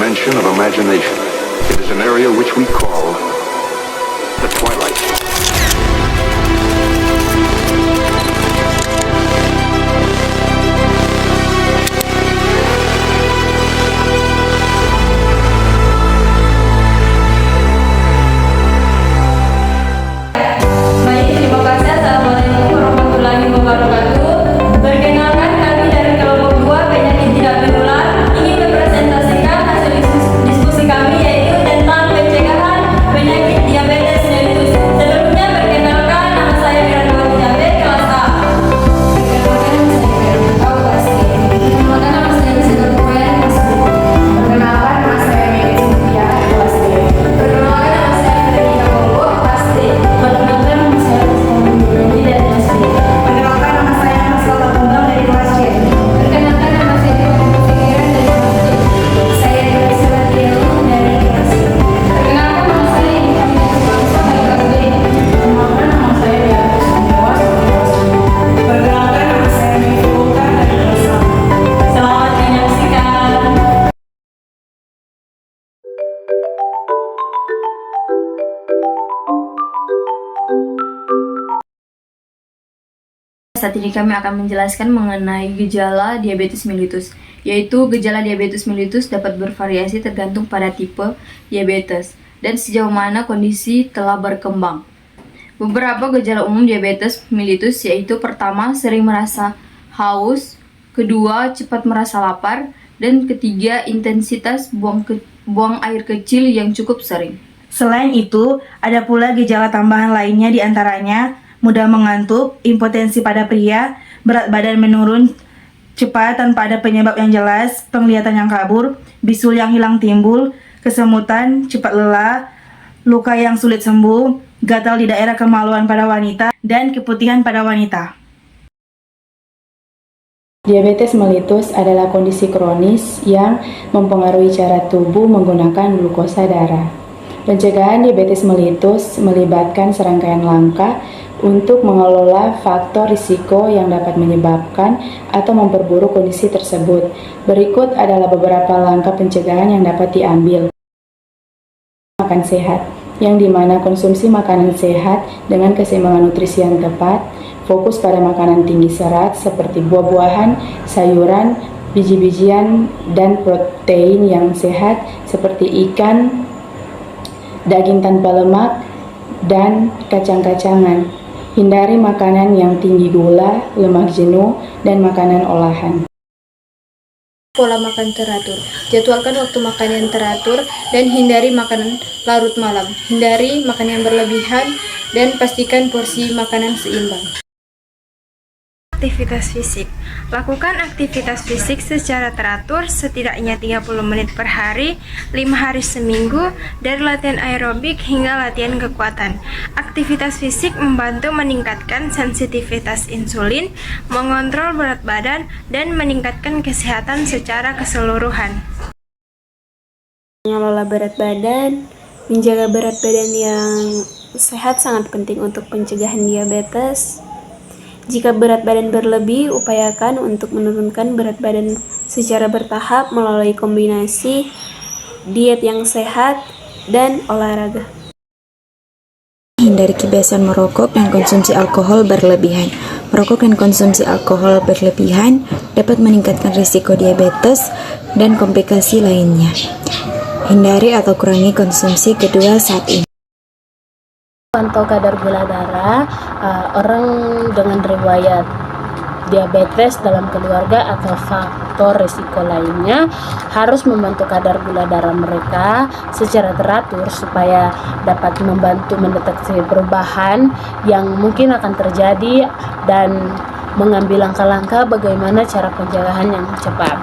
dimension of imagination. It is an area which we call the twilight. Baik, terima kasih. Assalamualaikum warahmatullahi wabarakatuh. Perkenalkan, kami dari kelompok 2 penyakit tidak menular ingin mempresentasikan hasil diskusi kami yaitu tentang pencegahan penyakit diabetes mellitus. Sebelumnya perkenalkan, nama saya Miranawati Jabir, kelas A. Perkenalkan, nama saya Isidor Koen, kelas B. Perkenalkan, nama saya Megi Sofia, kelas D. Perkenalkan, nama saya Fredina Bobo, kelas D. Perkenalkan, nama saya Rizky Nurani dari kelas B. Perkenalkan, nama saya Marcella Tunggal dari kelas C. Perkenalkan, nama saya Dewan Pikiran dari kelas D. Saya Dewi Selatielu dari kelas C. Perkenalkan, nama saya Intan Bangsa dari kelas D. Perkenalkan, nama saya Beatrice Sundewa dari kelas D. Perkenalkan, nama saya Megi Sultan dari kelas A. Selamat menyaksikan. Saat ini kami akan menjelaskan mengenai gejala diabetes mellitus, yaitu gejala diabetes mellitus dapat bervariasi tergantung pada tipe diabetes dan sejauh mana kondisi telah berkembang. Beberapa gejala umum diabetes mellitus yaitu pertama, sering merasa haus, kedua, cepat merasa lapar, dan ketiga, intensitas buang air kecil yang cukup sering. Selain itu, ada pula gejala tambahan lainnya diantaranya mudah mengantuk, impotensi pada pria, berat badan menurun cepat tanpa ada penyebab yang jelas, penglihatan yang kabur, bisul yang hilang timbul, kesemutan, cepat lelah, luka yang sulit sembuh, gatal di daerah kemaluan pada wanita, dan keputihan pada wanita. Diabetes mellitus adalah kondisi kronis yang mempengaruhi cara tubuh menggunakan glukosa darah. Pencegahan diabetes mellitus melibatkan serangkaian langkah untuk mengelola faktor risiko yang dapat menyebabkan atau memperburuk kondisi tersebut. Berikut adalah beberapa langkah pencegahan yang dapat diambil. Makan sehat, yang dimana konsumsi makanan sehat dengan keseimbangan nutrisi yang tepat, fokus pada makanan tinggi serat seperti buah-buahan, sayuran, biji-bijian, dan protein yang sehat seperti ikan, daging tanpa lemak, dan kacang-kacangan. Hindari makanan yang tinggi gula, lemak jenuh, dan makanan olahan. Pola makan teratur. Jadwalkan waktu makan yang teratur dan hindari makanan larut malam. Hindari makan yang berlebihan dan pastikan porsi makanan seimbang. Aktivitas fisik. Lakukan aktivitas fisik secara teratur setidaknya 30 menit per hari, 5 hari seminggu, dari latihan aerobik hingga latihan kekuatan. Aktivitas fisik membantu meningkatkan sensitivitas insulin, mengontrol berat badan, dan meningkatkan kesehatan secara keseluruhan. Mengelola berat badan, menjaga berat badan yang sehat sangat penting untuk pencegahan diabetes. Jika berat badan berlebih, upayakan untuk menurunkan berat badan secara bertahap melalui kombinasi diet yang sehat dan olahraga. Hindari kebiasaan merokok dan konsumsi alkohol berlebihan. Merokok dan konsumsi alkohol berlebihan dapat meningkatkan risiko diabetes dan komplikasi lainnya. Hindari atau kurangi konsumsi kedua saat ini. Pantau kadar gula darah orang dengan riwayat diabetes dalam keluarga atau faktor risiko lainnya harus membantu kadar gula darah mereka secara teratur supaya dapat membantu mendeteksi perubahan yang mungkin akan terjadi dan mengambil langkah-langkah bagaimana cara pencegahan yang cepat.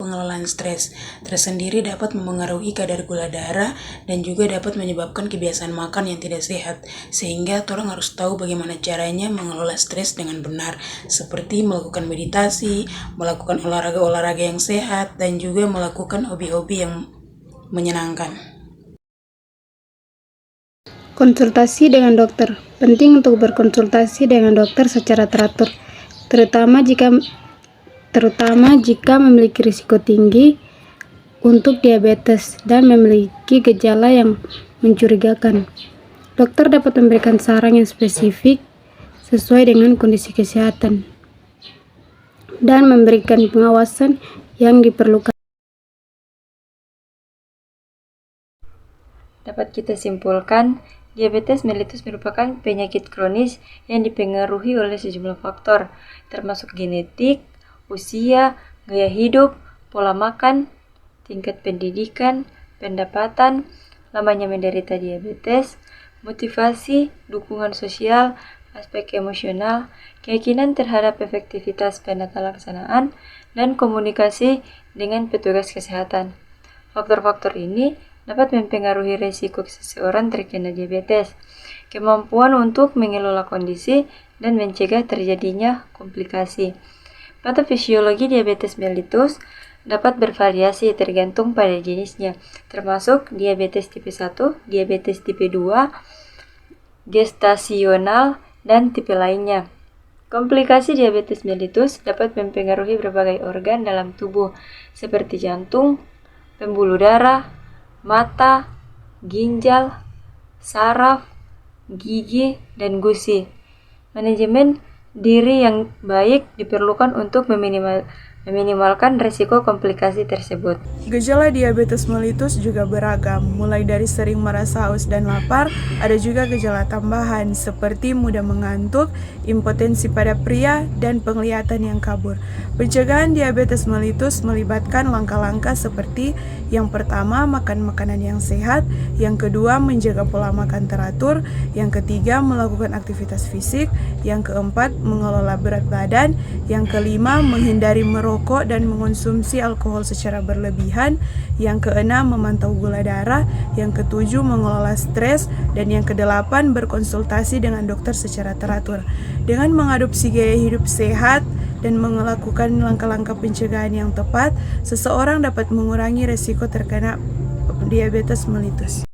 Pengelolaan stres tersendiri dapat memengaruhi kadar gula darah dan juga dapat menyebabkan kebiasaan makan yang tidak sehat, sehingga orang harus tahu bagaimana caranya mengelola stres dengan benar, seperti melakukan meditasi, melakukan olahraga-olahraga yang sehat, dan juga melakukan hobi-hobi yang menyenangkan. Konsultasi dengan dokter. Penting untuk berkonsultasi dengan dokter secara teratur, terutama jika terutama jika memiliki risiko tinggi untuk diabetes dan memiliki gejala yang mencurigakan. Dokter dapat memberikan saran yang spesifik sesuai dengan kondisi kesehatan dan memberikan pengawasan yang diperlukan. Dapat kita simpulkan, diabetes mellitus merupakan penyakit kronis yang dipengaruhi oleh sejumlah faktor, termasuk genetik, usia, gaya hidup, pola makan, tingkat pendidikan, pendapatan, lamanya menderita diabetes, motivasi, dukungan sosial, aspek emosional, keyakinan terhadap efektivitas penata laksanaan, dan komunikasi dengan petugas kesehatan. Faktor-faktor ini dapat mempengaruhi resiko seseorang terkena diabetes, kemampuan untuk mengelola kondisi, dan mencegah terjadinya komplikasi. Patofisiologi diabetes mellitus dapat bervariasi tergantung pada jenisnya, termasuk diabetes tipe 1, diabetes tipe 2, gestasional, dan tipe lainnya. Komplikasi diabetes mellitus dapat mempengaruhi berbagai organ dalam tubuh, seperti jantung, pembuluh darah, mata, ginjal, saraf, gigi, dan gusi. Manajemen diri yang baik diperlukan untuk meminimalkan risiko komplikasi tersebut. Gejala diabetes mellitus juga beragam, mulai dari sering merasa haus dan lapar, ada juga gejala tambahan seperti mudah mengantuk, impotensi pada pria, dan penglihatan yang kabur. Pencegahan diabetes mellitus melibatkan langkah-langkah seperti yang pertama, makan makanan yang sehat, yang kedua, menjaga pola makan teratur, yang ketiga, melakukan aktivitas fisik, yang keempat, mengelola berat badan, yang kelima, menghindari merokok dan mengonsumsi alkohol secara berlebihan, yang keenam, memantau gula darah, yang ketujuh, mengelola stres, dan yang kedelapan, berkonsultasi dengan dokter secara teratur. Dengan mengadopsi gaya hidup sehat dan melakukan langkah-langkah pencegahan yang tepat, seseorang dapat mengurangi resiko terkena diabetes mellitus.